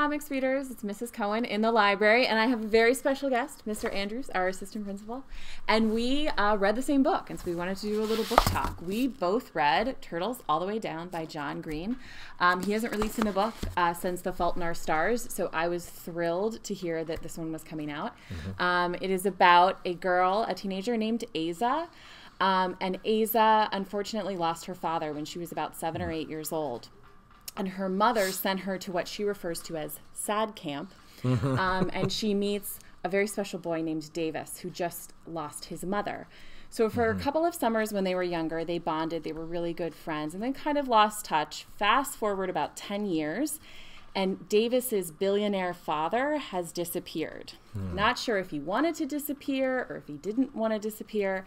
Comics Readers. It's Mrs. Cohen in the library, and I have a very special guest, Mr. Andrews, our assistant principal. And we read the same book, and so we wanted to do a little book talk. We both read Turtles All the Way Down by John Green. He hasn't released a book since The Fault in Our Stars, so I was thrilled to hear that this one was coming out. It is about a girl, a teenager named Aza. And Aza unfortunately lost her father when she was about 7 or 8 years old. And her mother sent her to what she refers to as sad camp. And she meets a very special boy named Davis, who just lost his mother. So for a couple of summers when they were younger, they bonded. They were really good friends and then kind of lost touch. Fast forward about 10 years, and Davis's billionaire father has disappeared. Not sure if he wanted to disappear or if he didn't want to disappear.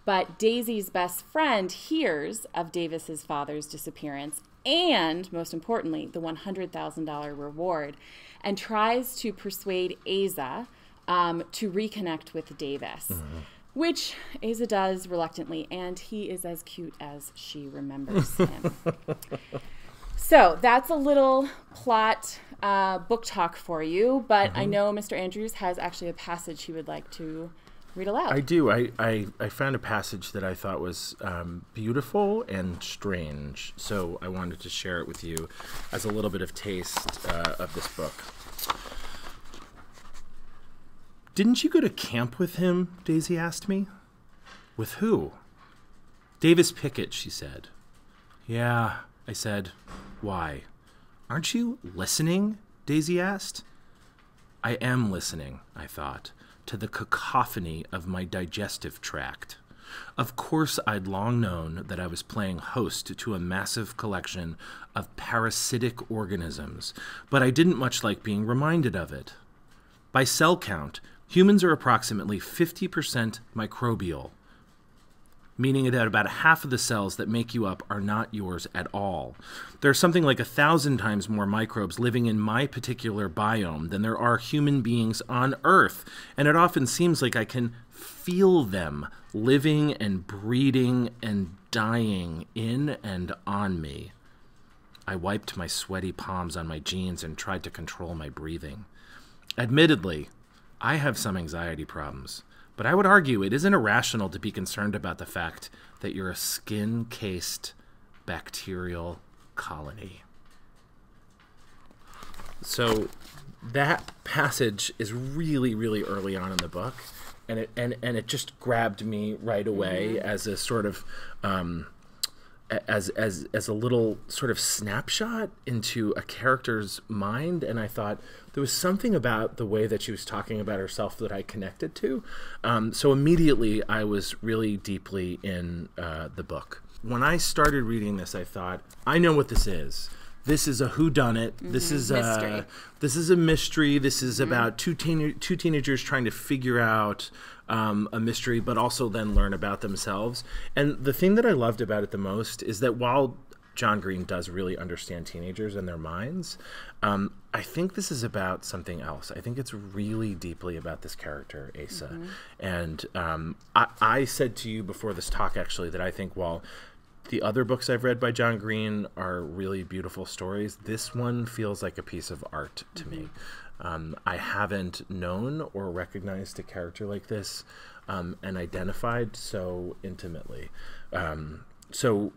But Daisy's best friend hears of Davis's father's disappearance and, most importantly, the $100,000 reward, and tries to persuade Aza to reconnect with Davis, which Aza does reluctantly, and he is as cute as she remembers him. So that's a little plot book talk for you, but I know Mr. Andrews has actually a passage he would like to read aloud. I do. I found a passage that I thought was beautiful and strange, so I wanted to share it with you as a little bit of taste of this book. "Didn't you go to camp with him?" Daisy asked me. "With who?" "Davis Pickett," she said. "Yeah," I said. "Why? Aren't you listening?" Daisy asked. I am listening, I thought, to the cacophony of my digestive tract. Of course, I'd long known that I was playing host to a massive collection of parasitic organisms, but I didn't much like being reminded of it. By cell count, humans are approximately 50% microbial, meaning that about half of the cells that make you up are not yours at all. There are something like 1,000 times more microbes living in my particular biome than there are human beings on Earth, and it often seems like I can feel them living and breeding and dying in and on me. I wiped my sweaty palms on my jeans and tried to control my breathing. Admittedly, I have some anxiety problems. But I would argue it isn't irrational to be concerned about the fact that you're a skin-cased bacterial colony. So that passage is really, really early on in the book, and it just grabbed me right away as a sort of as a little sort of snapshot into a character's mind, and I thought there was something about the way that she was talking about herself that I connected to. So immediately I was really deeply in the book. When I started reading this, I thought, I know what this is. This is a whodunit. This is a mystery. This is about two teenagers trying to figure out a mystery, but also then learn about themselves. And the thing that I loved about it the most is that while John Green does really understand teenagers and their minds, I think this is about something else. I think it's really deeply about this character, Asa. And I said to you before this talk, actually, that I think while the other books I've read by John Green are really beautiful stories, this one feels like a piece of art to me. I haven't known or recognized a character like this and identified so intimately. So,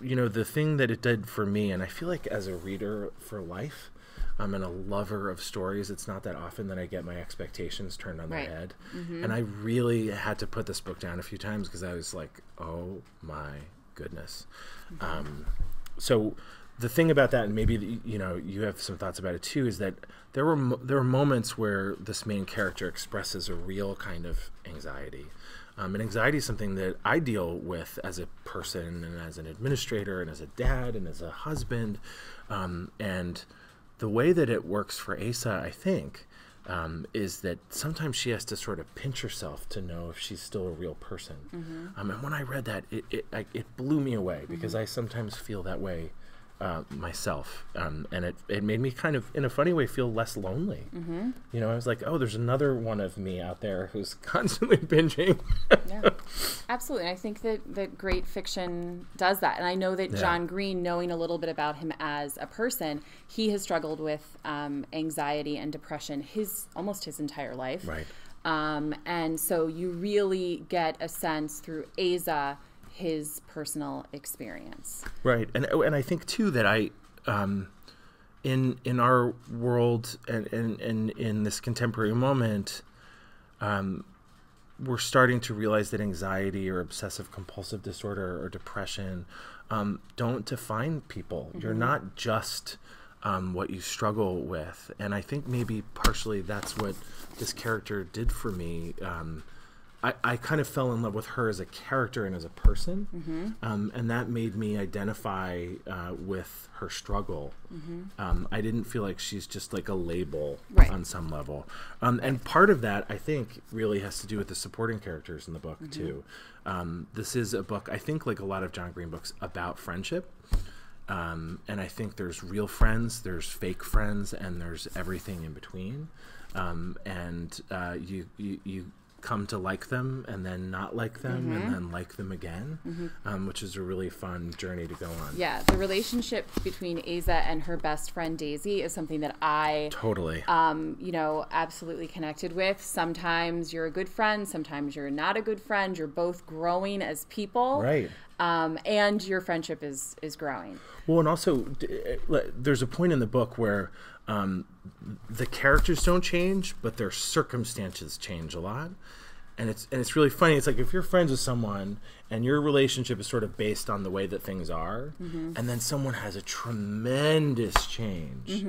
you know, the thing that it did for me, and I feel like as a reader for life, and a lover of stories, it's not that often that I get my expectations turned on their head. And I really had to put this book down a few times because I was like, oh my goodness. So the thing about that, and maybe you know you have some thoughts about it too, is that there were moments where this main character expresses a real kind of anxiety. And anxiety is something that I deal with as a person and as an administrator and as a dad and as a husband. And the way that it works for Asa, I think, is that sometimes she has to sort of pinch herself to know if she's still a real person. And when I read that, it blew me away because I sometimes feel that way myself, and it made me kind of, in a funny way, feel less lonely. You know, I was like, oh, there's another one of me out there who's constantly binging. Yeah, absolutely. And I think that great fiction does that. And I know that John Green, knowing a little bit about him as a person, he has struggled with anxiety and depression almost his entire life. Right. And so you really get a sense through Aza, his personal experience. Right. And I think too that in our world and in this contemporary moment, we're starting to realize that anxiety or obsessive compulsive disorder or depression don't define people. You're not just what you struggle with. And I think maybe partially that's what this character did for me. I kind of fell in love with her as a character and as a person, and that made me identify with her struggle. I didn't feel like she's just like a label on some level. And part of that, I think, really has to do with the supporting characters in the book, too. This is a book, I think, like a lot of John Green books, about friendship. And I think there's real friends, there's fake friends, and there's everything in between. And you come to like them and then not like them and then like them again, which is a really fun journey to go on. Yeah, the relationship between Aza and her best friend Daisy is something that I totally, absolutely connected with. Sometimes you're a good friend, sometimes you're not a good friend. You're both growing as people, right? And your friendship is growing. Well, and also there's a point in the book where the characters don't change, but their circumstances change a lot. And it's really funny. It's like if you're friends with someone and your relationship is sort of based on the way that things are, and then someone has a tremendous change.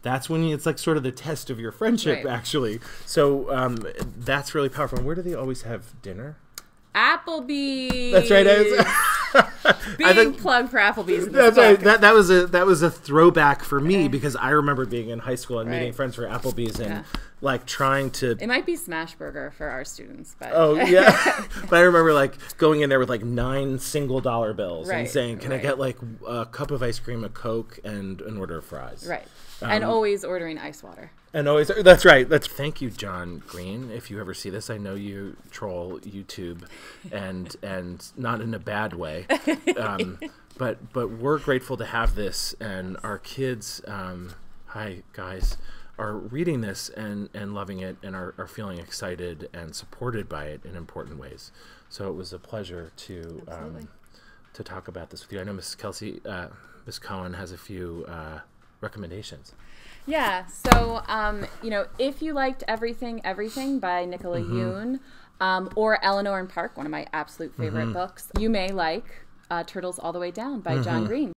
That's when it's like sort of the test of your friendship, actually. So that's really powerful. And where do they always have dinner? Applebee's. That's right. Big plug for Applebee's. That's right. That was a throwback for me because I remember being in high school and meeting friends for Applebee's and like trying to. It might be Smashburger for our students, but but I remember like going in there with like 9 single-dollar bills and saying, "Can I get like a cup of ice cream, a Coke, and an order of fries?" Right. And always ordering ice water. And always, that's right. Thank you, John Green. If you ever see this, I know you troll YouTube, and not in a bad way. But we're grateful to have this, and our kids, hi guys, are reading this and loving it, and are feeling excited and supported by it in important ways. So it was a pleasure to talk about this with you. I know Miss Cohen has a few recommendations. Yeah, so, if you liked Everything by Nicola Yoon, or Eleanor and Park, one of my absolute favorite books, you may like Turtles All the Way Down by John Green.